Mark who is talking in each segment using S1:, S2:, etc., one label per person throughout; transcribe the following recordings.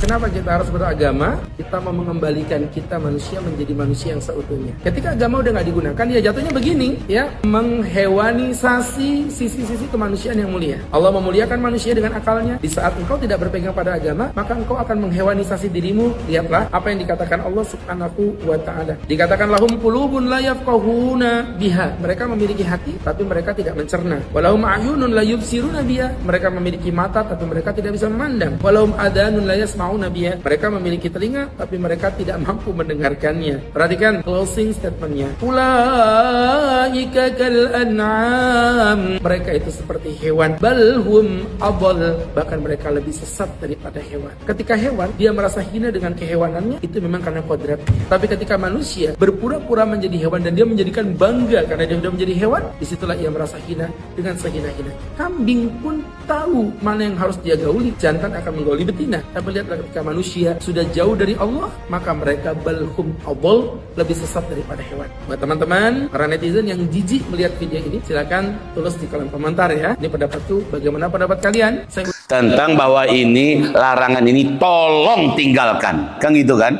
S1: Kenapa kita harus beragama? Kita mau mengembalikan kita manusia menjadi manusia yang seutuhnya. Ketika agama udah nggak digunakan, ya jatuhnya begini, ya, menghewanisasi sisi-sisi kemanusiaan yang mulia. Allah memuliakan manusia dengan akalnya. Di saat engkau tidak berpegang pada agama, maka engkau akan menghewanisasi dirimu. Lihatlah apa yang dikatakan Allah Subhanahu wa Ta'ala. Dikatakan lahum qulubun la yafqahuna biha. Mereka memiliki hati, tapi mereka tidak mencerna. Walahum a'yunun la yubsiruna biha. Mereka memiliki mata, tapi mereka tidak bisa memandang. Walahum adanun la yasma'una biha. Mereka memiliki telinga, tapi mereka tidak mampu mendengarkannya. Perhatikan closing statementnya. Ulaika kal an'am. Mereka itu seperti hewan. Balhum adall. Bahkan mereka lebih sesat daripada hewan. Ketika hewan dia merasa hina dengan kehewanannya, itu memang karena kodratnya. Tapi ketika manusia berpura-pura menjadi hewan dan dia menjadikan bangga karena dia sudah menjadi hewan, disitulah ia merasa hina dengan sehina-hina. Kambing pun tahu mana yang harus dia gauli. Jantan akan menggauli betina. Tapi lihatlah ketika manusia sudah jauh dari Allah, maka mereka balhum adall, lebih sesat daripada hewan. Buat teman-teman, para netizen yang jijik melihat video ini, silakan tulis di kolom komentar ya. Ini pendapatku, bagaimana pendapat kalian?
S2: Tentang bahwa ini larangan ini tolong tinggalkan, kan gitu kan?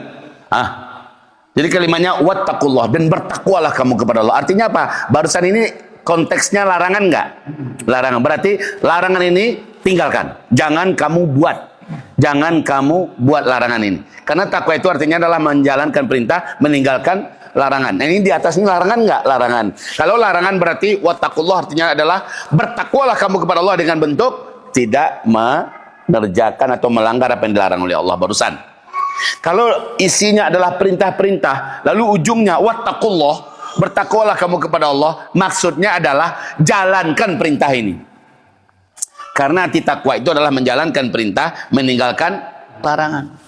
S2: Jadi kalimatnya wattaqullah, dan bertakwalah kamu kepada Allah. Artinya apa? Barusan ini konteksnya larangan nggak? Larangan, berarti larangan ini tinggalkan, jangan kamu buat. Jangan kamu buat larangan ini. Karena takwa itu artinya adalah menjalankan perintah, meninggalkan larangan. Nah, ini di atas ini larangan nggak? Larangan. Kalau larangan berarti wattaqullah, artinya adalah bertakwalah kamu kepada Allah dengan bentuk tidak mengerjakan atau melanggar apa yang dilarang oleh Allah barusan. Kalau isinya adalah perintah-perintah, lalu ujungnya wattaqullah, bertakwalah kamu kepada Allah, maksudnya adalah jalankan perintah ini. Karena arti takwa itu adalah menjalankan perintah, meninggalkan larangan.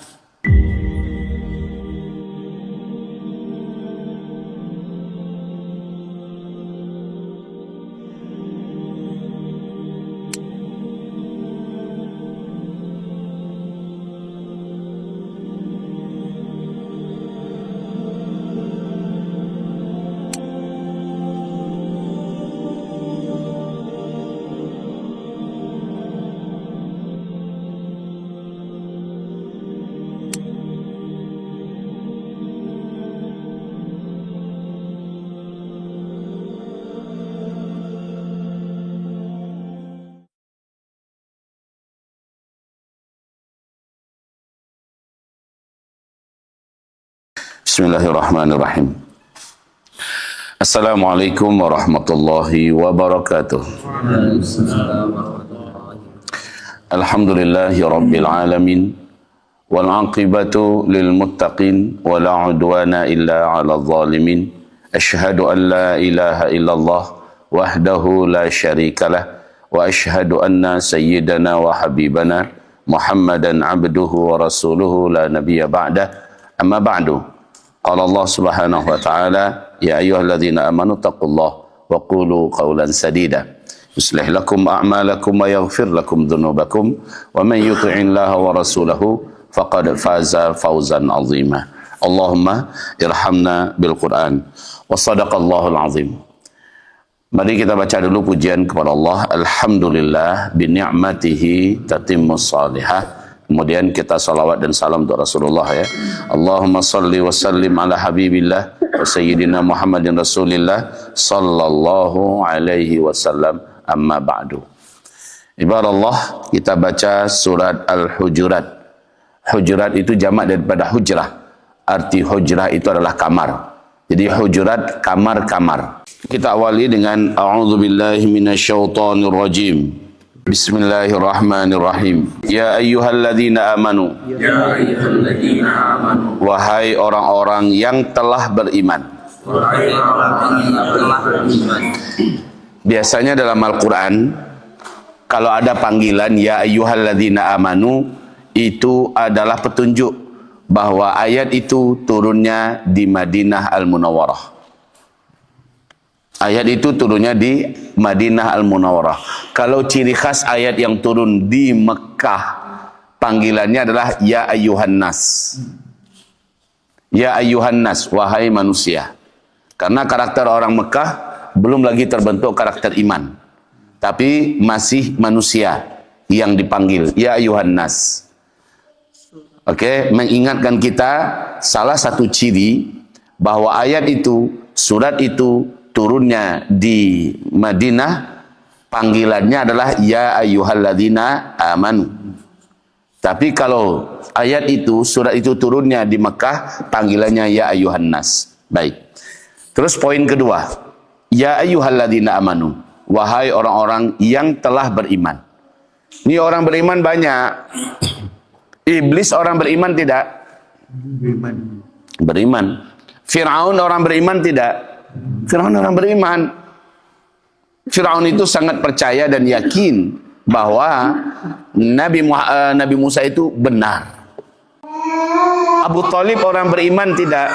S2: Bismillahirrahmanirrahim. Assalamualaikum warahmatullahi wabarakatuh. Alhamdulillahi rabbil alamin, wal aqibatu lil muttaqin, wa la udwana illa 'alal zalimin. Asyhadu an la ilaha illallah wahdahu la syarikalah, wa asyhadu anna sayyidana wa habibana Muhammadan abduhu wa rasuluhu la nabiyya ba'dah. Amma ba'du. Qala Allah Subhanahu wa ta'ala, ya ayyuhalladzina amanu taqullaha wa qulu qawlan sadida yuslih lakum a'malakum wa yaghfir lakum dhunubakum wa man yuti'illaha wa rasulahu faqad faza fawzan 'azima. Allahumma irhamna bil Qur'an wa sadaqallahul azim. Mari kita baca dulu pujian kepada Allah. Alhamdulillah bi ni'matihi tatimmus salihah. Kemudian kita salawat dan salam untuk Rasulullah ya. Allahumma salli wa sallim ala habibillah wa sayyidina Muhammadin Rasulillah sallallahu alaihi wasallam, amma ba'du. Ibaratullah, kita baca surat Al-Hujurat. Hujurat itu jamak daripada hujrah. Arti hujrah itu adalah kamar. Jadi hujurat, kamar-kamar. Kita awali dengan a'udzubillahi minasyaitonir rajim. Bismillahirrahmanirrahim. Ya ayyuhalladzina amanu.
S1: Ya ayyuhalladzina amanu.
S2: Wahai orang-orang yang telah beriman.
S1: Wahai orang-orang yang telah beriman.
S2: Biasanya dalam Al-Quran, kalau ada panggilan ya ayyuhalladzina amanu, itu adalah petunjuk bahwa ayat itu turunnya di Madinah Al-Munawwarah. Ayat itu turunnya di Madinah Al-Munawwarah. Kalau ciri khas ayat yang turun di Mekah, panggilannya adalah ya ayyuhan nas. Ya ayyuhan nas, wahai manusia. Karena karakter orang Mekah belum lagi terbentuk karakter iman, tapi masih manusia yang dipanggil ya ayyuhan nas. Oke, mengingatkan kita salah satu ciri bahwa ayat itu, surat itu turunnya di Madinah, panggilannya adalah ya ayyuhalladzina amanu. Tapi kalau ayat itu, surat itu turunnya di Mekah, panggilannya ya ayyuhan nas. Baik. Terus poin kedua, ya ayyuhalladzina amanu, wahai orang-orang yang telah beriman. Ini orang beriman banyak. Iblis orang beriman tidak? Beriman. Fir'aun orang beriman tidak? Fir'aun orang beriman. Fir'aun itu sangat percaya dan yakin bahwa Nabi Musa itu benar. Abu Thalib orang beriman tidak?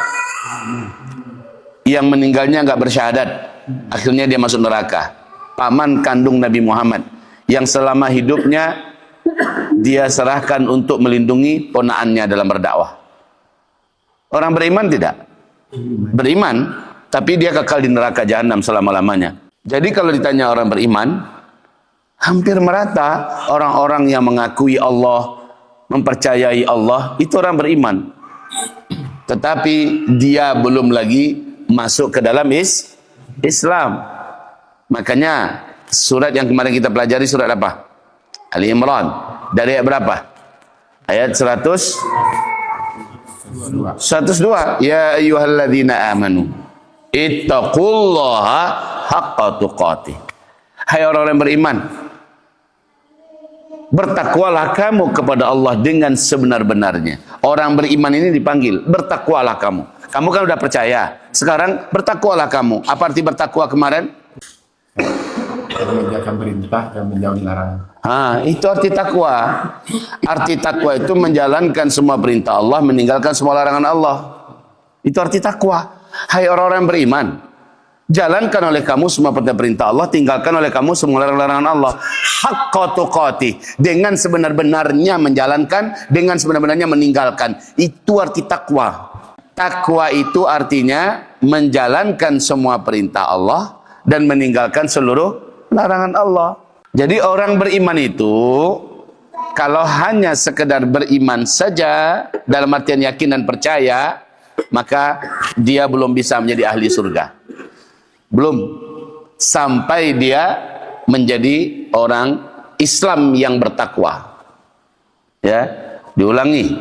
S2: Yang meninggalnya nggak bersyahadat, akhirnya dia masuk neraka. Paman kandung Nabi Muhammad yang selama hidupnya dia serahkan untuk melindungi ponaannya dalam berdakwah. Orang beriman tidak? Beriman, tapi dia kekal di neraka jahanam selama-lamanya. Jadi kalau ditanya orang beriman, hampir merata orang-orang yang mengakui Allah, mempercayai Allah, itu orang beriman. Tetapi dia belum lagi masuk ke dalam Islam. Makanya surat yang kemarin kita pelajari, surat apa? Ali Imran. Dari ayat berapa? Ayat 102. Ya ayyuhalladzina amanu ittaqullaha haqqa tuqatih. Hai orang-orang yang beriman, bertakwalah kamu kepada Allah dengan sebenar-benarnya. Orang beriman ini dipanggil, bertakwalah kamu. Kamu kan udah percaya, sekarang bertakwalah kamu. Apa arti bertakwa kemarin?
S3: Mengerjakan perintah dan menjauhi larangan.
S2: Itu arti takwa. Arti takwa itu menjalankan semua perintah Allah, meninggalkan semua larangan Allah. Itu arti takwa. Hai orang-orang yang beriman, jalankan oleh kamu semua perintah Allah, tinggalkan oleh kamu semua larangan Allah. Haqqa tuqatih, dengan sebenar-benarnya menjalankan, dengan sebenar-benarnya meninggalkan. Itu arti takwa. Takwa itu artinya menjalankan semua perintah Allah dan meninggalkan seluruh larangan Allah. Jadi orang beriman itu kalau hanya sekedar beriman saja dalam artian yakin dan percaya, maka dia belum bisa menjadi ahli surga. Belum sampai dia menjadi orang Islam yang bertakwa. Ya, diulangi.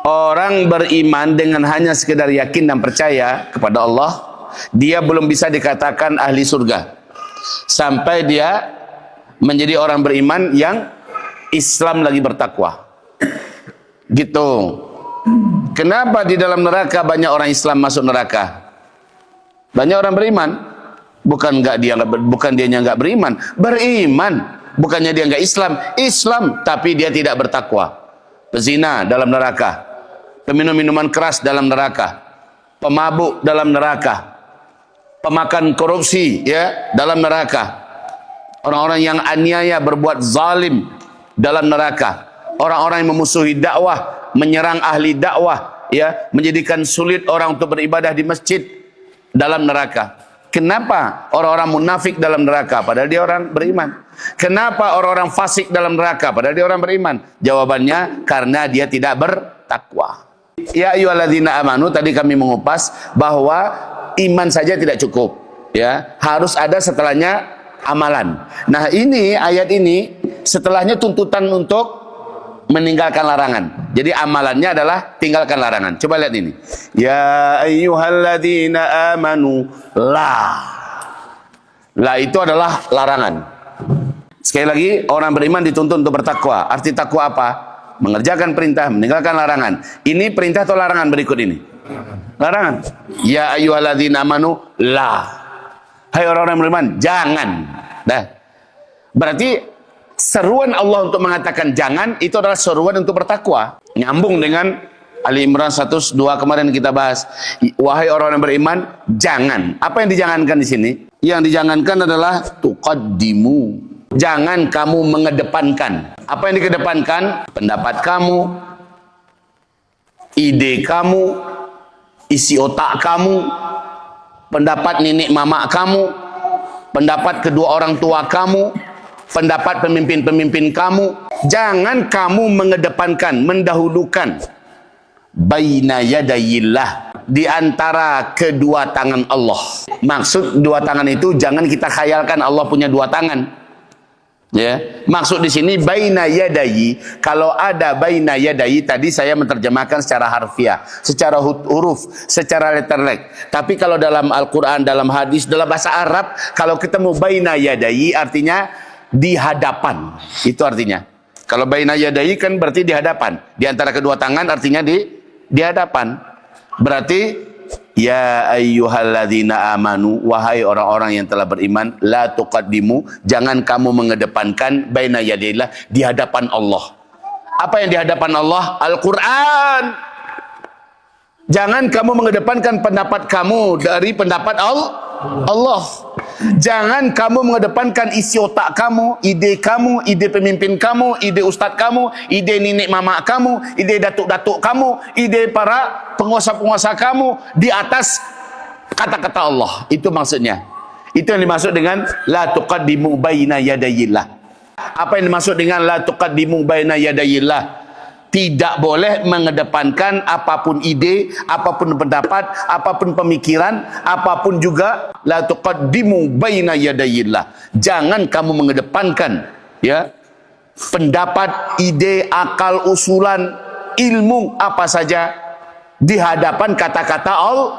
S2: Orang beriman dengan hanya sekedar yakin dan percaya kepada Allah, dia belum bisa dikatakan ahli surga. Sampai dia menjadi orang beriman yang Islam lagi bertakwa. Gitu. Kenapa di dalam neraka banyak orang Islam masuk neraka? Banyak orang beriman. Bukan dianya nggak beriman. Beriman. Bukannya dia nggak Islam. Islam, tapi dia tidak bertakwa. Pezina dalam neraka. Peminum minuman keras dalam neraka. Pemabuk dalam neraka. Pemakan korupsi ya dalam neraka. Orang-orang yang aniaya berbuat zalim dalam neraka. Orang-orang yang memusuhi dakwah, menyerang ahli dakwah, ya, menjadikan sulit orang untuk beribadah di masjid dalam neraka. Kenapa orang-orang munafik dalam neraka padahal dia orang beriman? Kenapa orang-orang fasik dalam neraka padahal dia orang beriman? Jawabannya karena dia tidak bertakwa. Ya ayyuhalladzina amanu, tadi kami mengupas bahwa iman saja tidak cukup, ya, harus ada setelahnya amalan. Nah, ini ayat ini setelahnya tuntutan untuk meninggalkan larangan. Jadi amalannya adalah tinggalkan larangan. Coba lihat ini. Ya ayyuhalladzina amanu, la itu adalah larangan. Sekali lagi, orang beriman dituntut untuk bertakwa. Arti takwa apa? Mengerjakan perintah, meninggalkan larangan. Ini perintah atau larangan berikut ini? Larangan. Ya ayyuhalladzina amanu, la. Hai orang-orang beriman, jangan. Dah. Berarti Seruan Allah untuk mengatakan jangan itu adalah seruan untuk bertakwa. Nyambung dengan Ali Imran 102 kemarin kita bahas. Wahai orang yang beriman, jangan. Apa yang dijangankan di sini? Yang dijangankan adalah tuqaddimu. Jangan kamu mengedepankan. Apa yang dikedepankan? Pendapat kamu, ide kamu, isi otak kamu, pendapat nenek mama kamu, pendapat kedua orang tua kamu, pendapat pemimpin-pemimpin kamu. Jangan kamu mengedepankan, mendahulukan baina yadayillah, di antara kedua tangan Allah. Maksud dua tangan itu jangan kita khayalkan Allah punya dua tangan. Ya, maksud di sini baina yadayi. Kalau ada baina yadayi tadi saya menerjemahkan secara harfiah, secara huruf, secara letterlek. Tapi kalau dalam Al-Qur'an, dalam hadis, dalam bahasa Arab, kalau ketemu baina yadayi artinya di hadapan. Itu artinya. Kalau baina yadayi kan berarti di hadapan. Di antara kedua tangan artinya di hadapan. Berarti ya ayyuhalladzina amanu, wahai orang-orang yang telah beriman, la tuqaddimu, jangan kamu mengedepankan baina yadillah, di hadapan Allah. Apa yang di hadapan Allah? Al-Qur'an. Jangan kamu mengedepankan pendapat kamu dari pendapat Allah. Jangan kamu mengedepankan isi otak kamu, ide pemimpin kamu, ide ustadz kamu, ide nenek mama kamu, ide datuk-datuk kamu, ide para penguasa-penguasa kamu di atas kata-kata Allah. Itu maksudnya. Itu yang dimaksud dengan la tuqaddimu baina yadayillah. Apa yang dimaksud dengan la tuqaddimu baina yadayillah? Tidak boleh mengedepankan apapun ide, apapun pendapat, apapun pemikiran, apapun juga. La tuqaddimu baina yadayillah. Jangan kamu mengedepankan ya pendapat, ide, akal, usulan, ilmu apa saja di hadapan kata-kata Allah.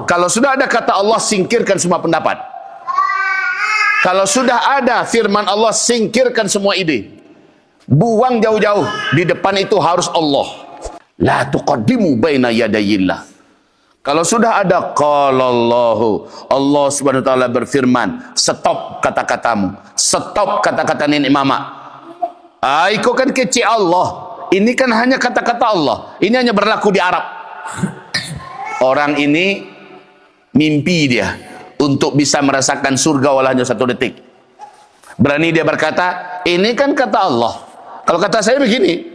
S2: Kalau sudah ada kata Allah, singkirkan semua pendapat. Kalau sudah ada firman Allah, singkirkan semua ide. Buang jauh-jauh. Di depan itu harus Allah. La tuqaddimu baina yadayillah. Kalau sudah ada qala Allahu, Allah Subhanahu wa taala berfirman, stop kata-katamu, stop kata-kata nenek mama. Kau kan kecil Allah. Ini kan hanya kata-kata Allah. Ini hanya berlaku di Arab. Orang ini mimpi dia untuk bisa merasakan surga walau hanya 1 detik. Berani dia berkata, ini kan kata Allah. Kalau kata saya begini,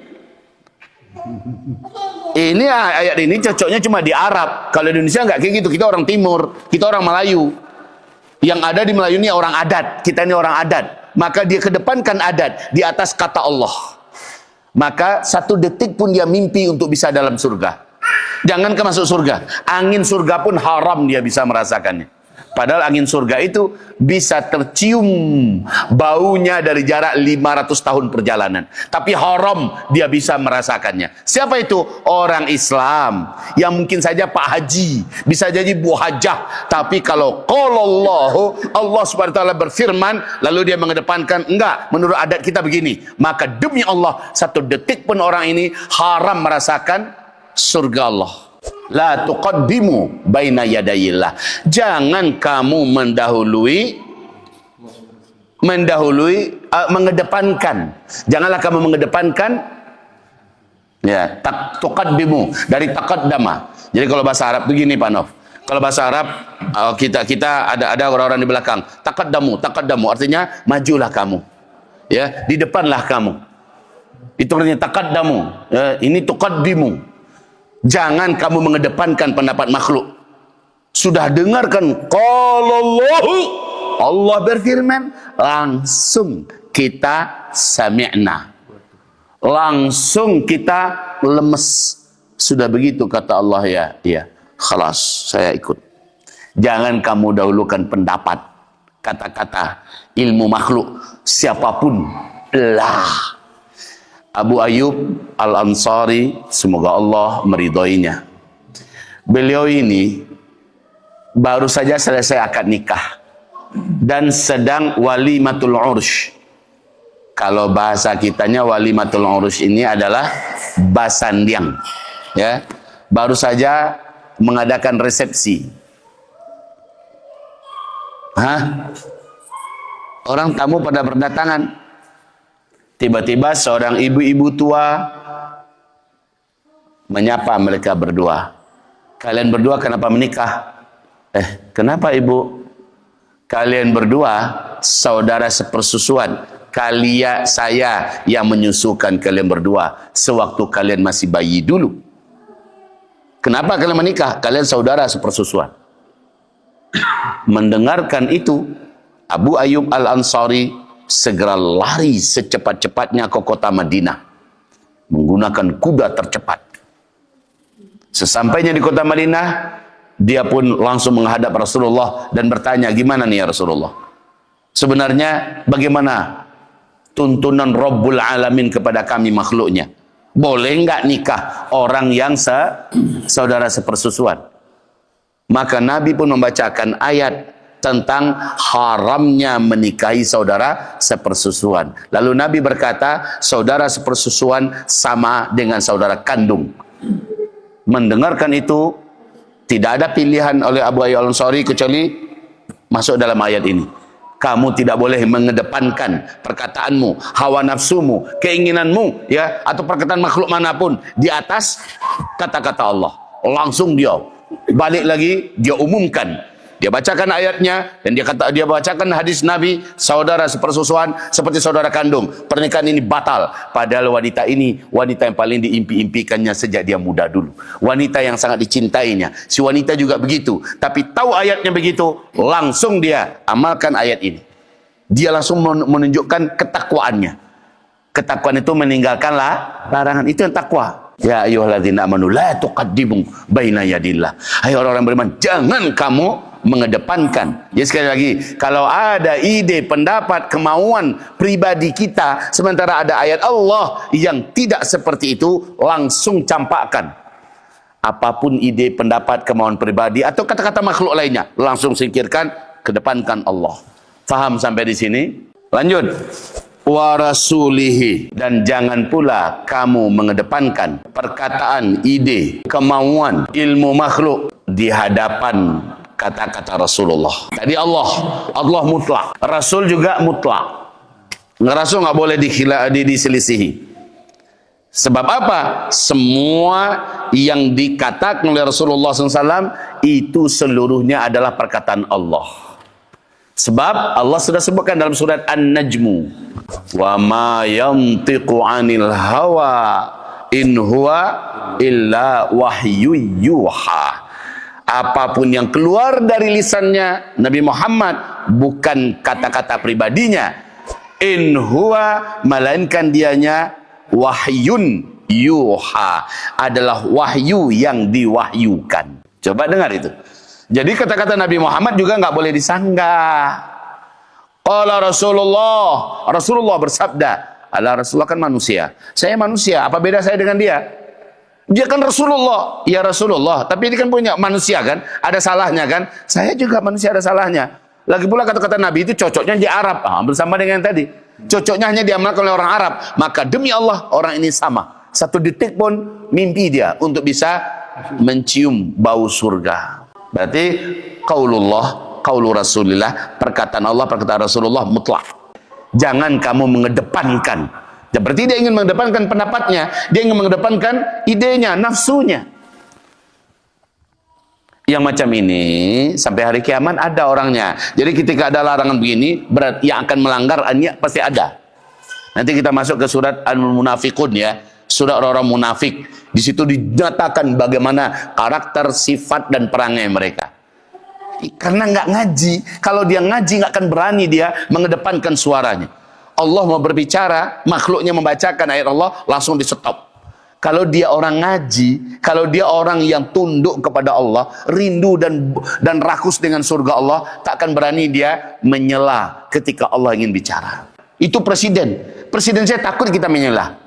S2: ini ayat ini cocoknya cuma di Arab. Kalau di Indonesia nggak kayak gitu. Kita orang Timur, kita orang Melayu. Yang ada di Melayu ini orang adat. Kita ini orang adat. Maka dia kedepankan adat di atas kata Allah. Maka 1 detik pun dia mimpi untuk bisa dalam surga. Jangankan masuk surga, angin surga pun haram dia bisa merasakannya. Padahal angin surga itu bisa tercium baunya dari jarak 500 tahun perjalanan. Tapi haram dia bisa merasakannya. Siapa itu? Orang Islam. Yang mungkin saja Pak Haji, bisa jadi Bu Hajah. Tapi kalau Allah Subhanahu wa taala berfirman, lalu dia mengedepankan, enggak, menurut adat kita begini. Maka demi Allah, 1 detik pun orang ini haram merasakan surga Allah. La tuqaddimu baina yadayillah. Jangan kamu mengedepankan. Janganlah kamu mengedepankan ya, tuqaddimu dari taqaddama. Jadi kalau bahasa Arab begini Pak Nov. Kalau bahasa Arab kita ada orang-orang di belakang. Taqaddamu artinya majulah kamu. Ya, di depanlah kamu. Itu artinya taqaddamu. Ya, ini tuqaddimu. Jangan kamu mengedepankan pendapat makhluk. Sudah dengarkan qala Allahu, Allah berfirman, langsung kita sami'na. Langsung kita lemes. Sudah begitu kata Allah ya. Iya, khalas saya ikut. Jangan kamu dahulukan pendapat, kata-kata, ilmu makhluk siapapun. Lah. Abu Ayyub Al-Ansari, semoga Allah meridhoinya. Beliau ini baru saja selesai akad nikah dan sedang walimatul ursh. Kalau bahasa kitanya walimatul ursh ini adalah basandiang. Ya, baru saja mengadakan resepsi. Orang tamu pada berdatangan. Tiba-tiba seorang ibu-ibu tua menyapa mereka berdua. Kalian berdua kenapa menikah? Kenapa ibu? Kalian berdua saudara sepersusuan. Saya yang menyusukan kalian berdua sewaktu kalian masih bayi dulu. Kenapa kalian menikah? Kalian saudara sepersusuan. Mendengarkan itu, Abu Ayyub Al-Ansari segera lari secepat-cepatnya ke kota Madinah menggunakan kuda tercepat. Sesampainya di kota Madinah, dia pun langsung menghadap Rasulullah dan bertanya, gimana nih ya Rasulullah? Sebenarnya bagaimana tuntunan Rabbul Alamin kepada kami makhluknya? Boleh enggak nikah orang yang saudara sepersusuan? Maka Nabi pun membacakan ayat tentang haramnya menikahi saudara sepersusuan. Lalu Nabi berkata, saudara sepersusuan sama dengan saudara kandung. Mendengarkan itu, tidak ada pilihan oleh Abu Ayyub Al-Ansari kecuali masuk dalam ayat ini. Kamu tidak boleh mengedepankan perkataanmu, hawa nafsumu, keinginanmu, ya, atau perkataan makhluk manapun di atas kata-kata Allah. Langsung dia balik lagi, dia umumkan. Dia bacakan ayatnya dan dia bacakan hadis Nabi, saudara sepersusuan seperti saudara kandung. Pernikahan ini batal. Padahal wanita ini wanita yang paling diimpi-impikannya sejak dia muda dulu. Wanita yang sangat dicintainya. Si wanita juga begitu. Tapi tahu ayatnya begitu, langsung dia amalkan ayat ini. Dia langsung menunjukkan ketakwaannya. Ketakwaan itu meninggalkanlah larangan. Itu yang takwa. Ya ayyuhalladzina amanu la tuqaddimu baina yadillah. Hai orang-orang beriman, jangan kamu mengedepankan. Ya, sekali lagi, kalau ada ide, pendapat, kemauan pribadi kita sementara ada ayat Allah yang tidak seperti itu, langsung campakkan. Apapun ide, pendapat, kemauan pribadi atau kata-kata makhluk lainnya, langsung singkirkan, kedepankan Allah. Faham sampai di sini? Lanjut. Wa rasulihi, dan jangan pula kamu mengedepankan perkataan, ide, kemauan, ilmu makhluk di hadapan kata-kata Rasulullah. Tadi Allah mutlak, Rasul juga mutlak. Rasul nggak boleh diselisihi. Sebab apa? Semua yang dikatakan oleh Rasulullah SAW itu seluruhnya adalah perkataan Allah. Sebab Allah sudah sebutkan dalam surat An-Najmu, wa ma yantiqu 'anil hawa in huwa illa wahyu yuha. Apapun yang keluar dari lisannya Nabi Muhammad bukan kata-kata pribadinya. In huwa, melainkan dianya wahyun yuha, adalah wahyu yang diwahyukan. Coba dengar itu. Jadi kata-kata Nabi Muhammad juga nggak boleh disanggah. Qala Rasulullah bersabda. Ala Rasulullah kan manusia. Saya manusia, apa beda saya dengan dia? Dia kan Rasulullah, ya Rasulullah, tapi dia kan punya manusia kan, ada salahnya kan. Saya juga manusia, ada salahnya. Lagi pula kata-kata Nabi itu cocoknya di Arab, bersama dengan yang tadi. Cocoknya hanya diamalkan oleh orang Arab. Maka demi Allah orang ini sama. Satu detik pun mimpi dia untuk bisa mencium bau surga. Berarti qaulu Rasulillah, perkataan Allah, perkataan Rasulullah mutlak. Jangan kamu mengedepankan. Berarti dia ingin mengedepankan pendapatnya, dia ingin mengedepankan idenya, nafsunya. Yang macam ini sampai hari kiamat ada orangnya. Jadi ketika ada larangan begini, berarti yang akan melanggar pasti ada. Nanti kita masuk ke surat Al-Munafiqun ya, surat orang-orang munafik. Di situ dinyatakan bagaimana karakter, sifat dan perangai mereka. Karena nggak ngaji, kalau dia ngaji nggak akan berani dia mengedepankan suaranya. Allah mau berbicara, makhluknya membacakan ayat Allah, langsung di stop. Kalau dia orang ngaji, kalau dia orang yang tunduk kepada Allah, rindu dan rakus dengan surga Allah, tak akan berani dia menyela ketika Allah ingin bicara. Itu presiden. Presiden saya takut kita menyela.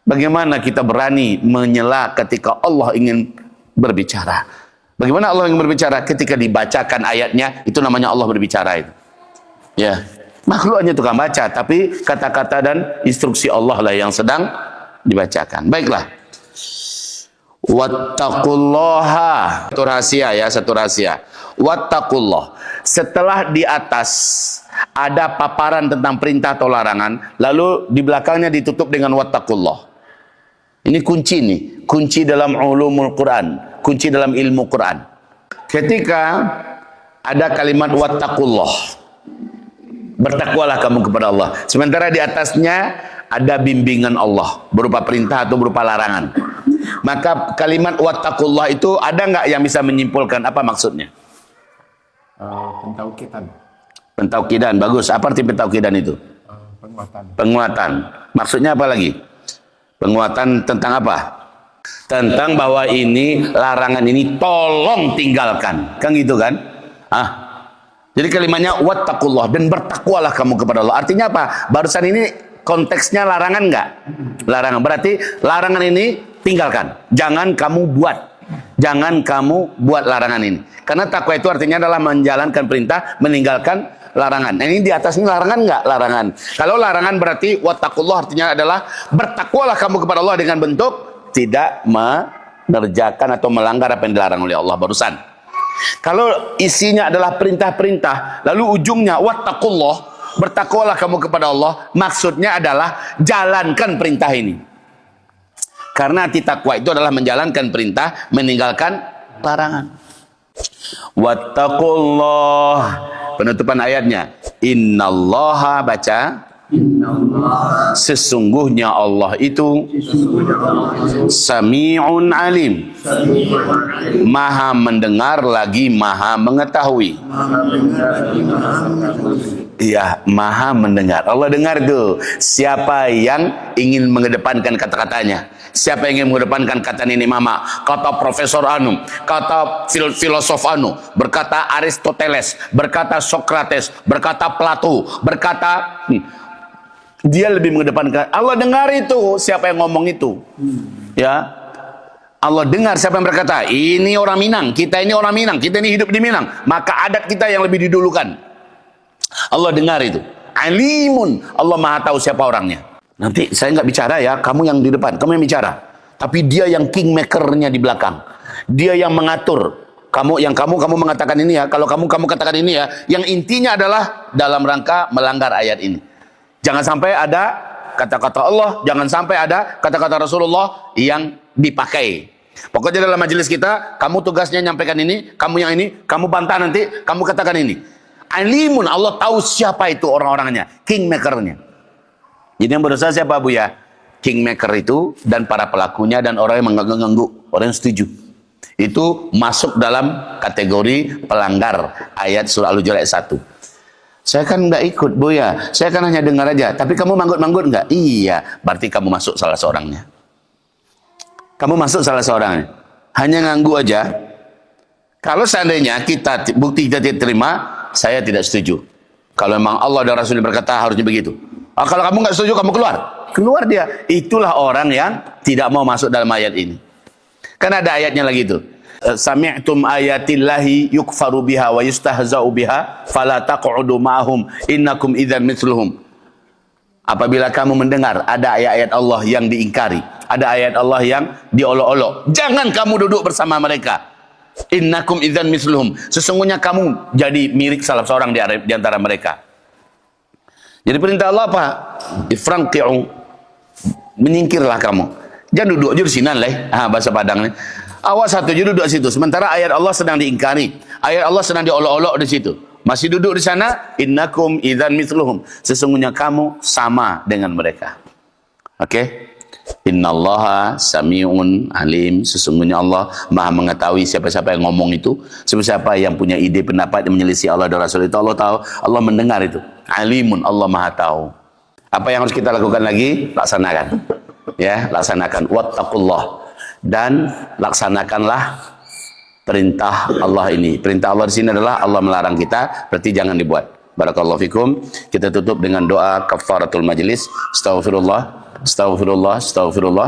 S2: Bagaimana kita berani menyela ketika Allah ingin berbicara? Bagaimana Allah ingin berbicara? Ketika dibacakan ayatnya, itu namanya Allah berbicara itu. Ya, makhluk hanya tukang baca, tapi kata-kata dan instruksi Allah lah yang sedang dibacakan. Baiklah. Wattaqullaha. Satu rahasia ya, satu rahasia. Wattaqullah. Setelah di atas ada paparan tentang perintah atau larangan, lalu di belakangnya ditutup dengan wattaqullah. Ini kunci nih, kunci dalam ulumul Quran, kunci dalam ilmu Quran. Ketika ada kalimat wattaqullah, bertakwalah kamu kepada Allah. Sementara di atasnya ada bimbingan Allah berupa perintah atau berupa larangan. Maka kalimat wattaqullah itu ada nggak yang bisa menyimpulkan apa maksudnya?
S3: Pentaukidan.
S2: Pentaukidan, bagus. Apa arti pentaukidan itu?
S3: Penguatan.
S2: Penguatan. Maksudnya apa lagi? Penguatan tentang apa? Tentang bahwa ini larangan ini tolong tinggalkan. Kan gitu kan? Jadi kalimatnya wattaqullah, dan bertakwalah kamu kepada Allah. Artinya apa? Barusan ini konteksnya larangan enggak? Larangan. Berarti larangan ini tinggalkan. Jangan kamu buat. Jangan kamu buat larangan ini. Karena takwa itu artinya adalah menjalankan perintah, meninggalkan larangan. Nah, ini di atas ini larangan enggak? Larangan. Kalau larangan berarti wattaqullah artinya adalah bertakwalah kamu kepada Allah dengan bentuk tidak mengerjakan atau melanggar apa yang dilarang oleh Allah barusan. Kalau isinya adalah perintah-perintah, lalu ujungnya wattaqullah, bertakwalah kamu kepada Allah, maksudnya adalah jalankan perintah ini. Karena arti takwa itu adalah menjalankan perintah, meninggalkan larangan. Wattaqullah, penutupan ayatnya, innallaha, baca, sesungguhnya Allah itu Sami'un alim, maha mendengar lagi maha mengetahui. Iya, maha mendengar. Allah dengar tuh siapa yang ingin mengedepankan kata-katanya, siapa yang ingin mengedepankan kata Nini Mama, kata Profesor Anu, kata filosof Anu, berkata Aristoteles, berkata Sokrates, berkata Plato, berkata dia lebih mengedepankan. Allah dengar itu siapa yang ngomong itu. Ya, Allah dengar siapa yang berkata ini orang Minang, kita ini orang Minang, kita ini hidup di Minang, maka adat kita yang lebih didulukan. Allah dengar itu. Alimun, Allah maha tahu siapa orangnya. Nanti saya nggak bicara ya, kamu yang di depan, kamu yang bicara. Tapi dia yang kingmakernya di belakang. Dia yang mengatur. Kamu mengatakan ini ya, kalau kamu katakan ini ya, yang intinya adalah dalam rangka melanggar ayat ini. Jangan sampai ada kata-kata Allah, jangan sampai ada kata-kata Rasulullah yang dipakai. Pokoknya dalam majelis kita, kamu tugasnya nyampaikan ini, kamu yang ini, kamu bantah nanti, kamu katakan ini. Alimun, Allah tahu siapa itu orang-orangnya, kingmakernya. Jadi yang berusaha siapa Bu ya? Kingmaker itu dan para pelakunya dan orang yang mengganggu, orang yang setuju. Itu masuk dalam kategori pelanggar ayat surah Al-Hujurat ayat 1. Saya kan nggak ikut Bu ya, saya kan hanya dengar aja. Tapi kamu manggut-manggut nggak? Iya, berarti kamu masuk salah seorangnya. Kamu masuk salah seorangnya. Hanya nganggu aja. Kalau seandainya bukti kita tidak terima, saya tidak setuju. Kalau memang Allah dan Rasul berkata harusnya begitu. Kalau kamu nggak setuju, kamu keluar. Keluar dia. Itulah orang yang tidak mau masuk dalam ayat ini. Kan ada ayatnya lagi itu. Sami'tum ayatillahi yukfaru biha wa yustahza'u biha fala taq'udu ma'hum innakum idzan mithluhum. Apabila kamu mendengar ada ayat-ayat Allah yang diingkari, ada ayat Allah yang diolok-olok, jangan kamu duduk bersama mereka. Innakum idzan mithluhum, sesungguhnya kamu jadi mirip salah seorang di antara mereka. Jadi perintah Allah apa? Ifranqi'u, menyingkirlah kamu. Jangan duduk aja di sini lah, bahasa Padang. Awas satu aja duduk di situ. Sementara ayat Allah sedang diingkari, ayat Allah sedang diolok-olok di situ. Masih duduk di sana, innakum idzan mithluhum, sesungguhnya kamu sama dengan mereka. Oke? Innallaha sami'un alim, sesungguhnya Allah maha mengetahui siapa-siapa yang ngomong itu, siapa-siapa yang punya ide pendapat yang menyelisih Allah dan Rasul itu Allah tahu, Allah mendengar itu. Alimun, Allah maha tahu. Apa yang harus kita lakukan lagi? Laksanakan. Ya, laksanakan wattaqullah, dan laksanakanlah perintah Allah ini. Perintah Allah di sini adalah Allah melarang kita, berarti jangan dibuat. Barakallahu fikum. Kita tutup dengan doa kafaratul majlis. Astaghfirullah. Astaghfirullah, astaghfirullah.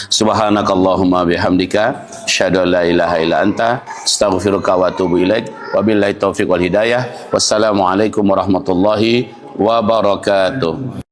S2: Subhanakallahumma bihamdika asyhadu an la ilaha illa anta astaghfiruka wa atubu ilaik. Wabillahi taufiq wal hidayah. Wassalamualaikum warahmatullahi wabarakatuh.